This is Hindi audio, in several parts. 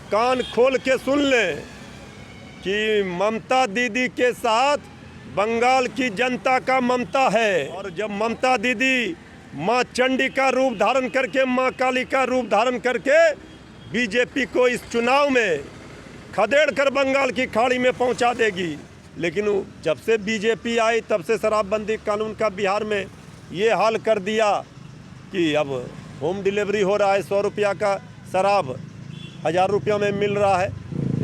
कान खोल के सुन लें कि ममता दीदी के साथ बंगाल की जनता का ममता है। और जब ममता दीदी माँ चंडी का रूप धारण करके, माँ काली का रूप धारण करके बीजेपी को इस चुनाव में खदेड़ कर बंगाल की खाड़ी में पहुंचा देगी। लेकिन जब से बीजेपी आई तब से शराबबंदी कानून का बिहार में ये हाल कर दिया कि अब होम डिलीवरी हो रहा है। 100 रुपया का शराब 1000 रुपया में मिल रहा है।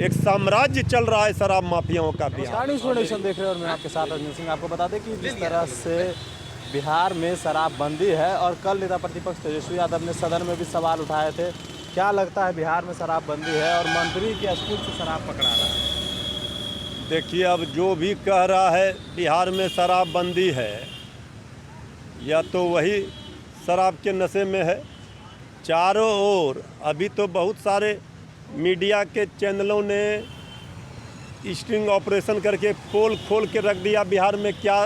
एक साम्राज्य चल रहा है शराब माफियाओं का बिहार। नेशन देख रहे हैं और मैं आपके साथ रंजन सिंह। आपको बता दें कि जिस तरह से बिहार में शराबबंदी है और कल नेता प्रतिपक्ष तेजस्वी यादव ने सदन में भी सवाल उठाए थे, क्या लगता है बिहार में शराबबंदी है और मंत्री के स्कूल से शराब पकड़ा रहा है? देखिए, अब जो भी कह रहा है बिहार में शराबबंदी है, या तो वही शराब के नशे में है। चारों ओर अभी तो बहुत सारे मीडिया के चैनलों ने स्टिंग ऑपरेशन करके पोल खोल के रख दिया बिहार में क्या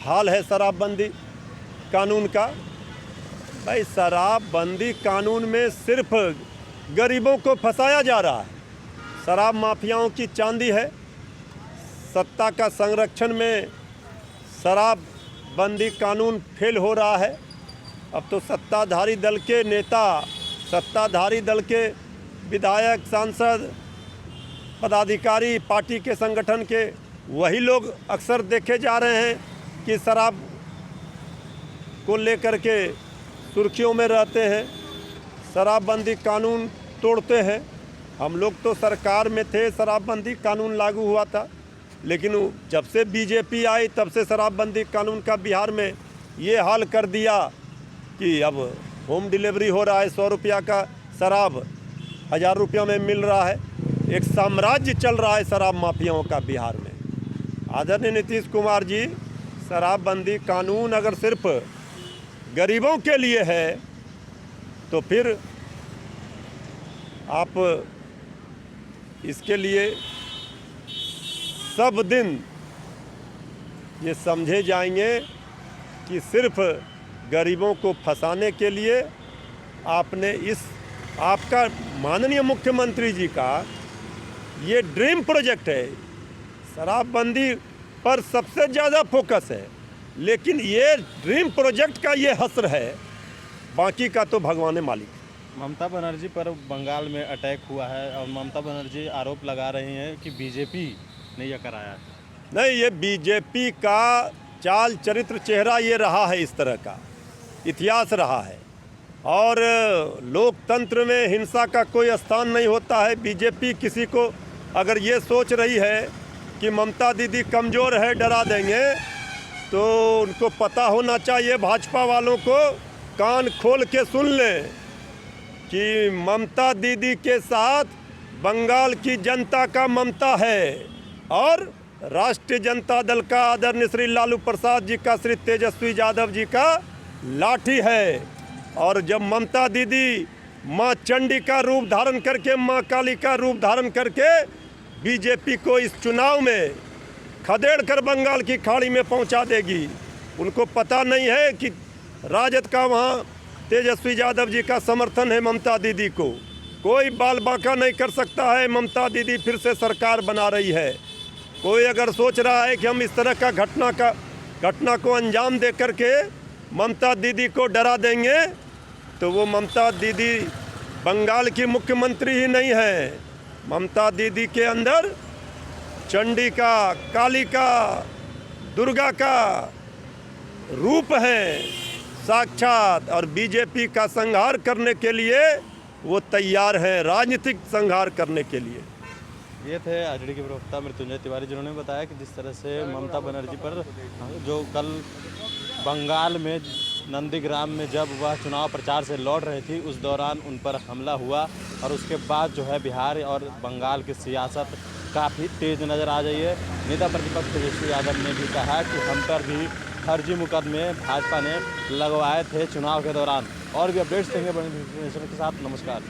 हाल है शराबबंदी कानून का। भाई, शराबबंदी कानून में सिर्फ गरीबों को फंसाया जा रहा है। शराब माफियाओं की चांदी है। सत्ता का संरक्षण में शराबबंदी कानून फेल हो रहा है। अब तो सत्ताधारी दल के नेता, सत्ताधारी दल के विधायक, सांसद, पदाधिकारी, पार्टी के संगठन के वही लोग अक्सर देखे जा रहे हैं कि शराब को लेकर के सुर्खियों में रहते हैं, शराबबंदी कानून तोड़ते हैं। हम लोग तो सरकार में थे, शराबबंदी कानून लागू हुआ था, लेकिन जब से बीजेपी आई तब से शराबबंदी कानून का बिहार में ये हाल कर दिया कि अब होम डिलीवरी हो रहा है। 100 रुपया का शराब 1000 रुपया में मिल रहा है। एक साम्राज्य चल रहा है शराब माफियाओं का बिहार में। आदरणीय नीतीश कुमार जी, शराबबंदी कानून अगर सिर्फ गरीबों के लिए है तो फिर आप इसके लिए सब दिन ये समझे जाएंगे कि सिर्फ गरीबों को फंसाने के लिए आपने आपका माननीय मुख्यमंत्री जी का ये ड्रीम प्रोजेक्ट है। शराबबंदी पर सबसे ज़्यादा फोकस है, लेकिन ये ड्रीम प्रोजेक्ट का ये हस्र है, बाकी का तो भगवान मालिक। ममता बनर्जी पर बंगाल में अटैक हुआ है और ममता बनर्जी आरोप लगा रही हैं कि बीजेपी ने यह कराया है। नहीं, ये बीजेपी का चाल चरित्र चेहरा ये रहा है, इस तरह का इतिहास रहा है। और लोकतंत्र में हिंसा का कोई स्थान नहीं होता है। बीजेपी किसी को अगर ये सोच रही है कि ममता दीदी कमज़ोर है, डरा देंगे, तो उनको पता होना चाहिए, भाजपा वालों को कान खोल के सुन लें कि ममता दीदी के साथ बंगाल की जनता का ममता है और राष्ट्रीय जनता दल का आदरणीय श्री लालू प्रसाद जी का, श्री तेजस्वी यादव जी का लाठी है। और जब ममता दीदी माँ चंडी का रूप धारण करके, माँ काली का रूप धारण करके बीजेपी को इस चुनाव में खदेड़ कर बंगाल की खाड़ी में पहुंचा देगी। उनको पता नहीं है कि राजद का वहाँ तेजस्वी यादव जी का समर्थन है ममता दीदी को। कोई बाल बांका नहीं कर सकता है। ममता दीदी फिर से सरकार बना रही है। कोई अगर सोच रहा है कि हम इस तरह का घटना को अंजाम दे करके ममता दीदी को डरा देंगे, तो वो ममता दीदी बंगाल की मुख्यमंत्री ही नहीं है। ममता दीदी के अंदर चंडी का, काली का, दुर्गा का रूप है साक्षात, और बीजेपी का संहार करने के लिए वो तैयार है, राजनीतिक संहार करने के लिए। ये थे आरजेडी के प्रवक्ता मृत्युंजय तिवारी, जिन्होंने बताया कि जिस तरह से ममता बनर्जी पर जो कल बंगाल में नंदीग्राम में जब वह चुनाव प्रचार से लौट रही थी, उस दौरान उन पर हमला हुआ और उसके बाद जो है बिहार और बंगाल की सियासत काफ़ी तेज़ नज़र आ रही है। नेता प्रतिपक्ष तेजस्वी यादव ने भी कहा कि हम पर भी फर्जी मुकदमे भाजपा ने लगवाए थे चुनाव के दौरान। और भी अपडेट्स देंगे बड़े के साथ। नमस्कार।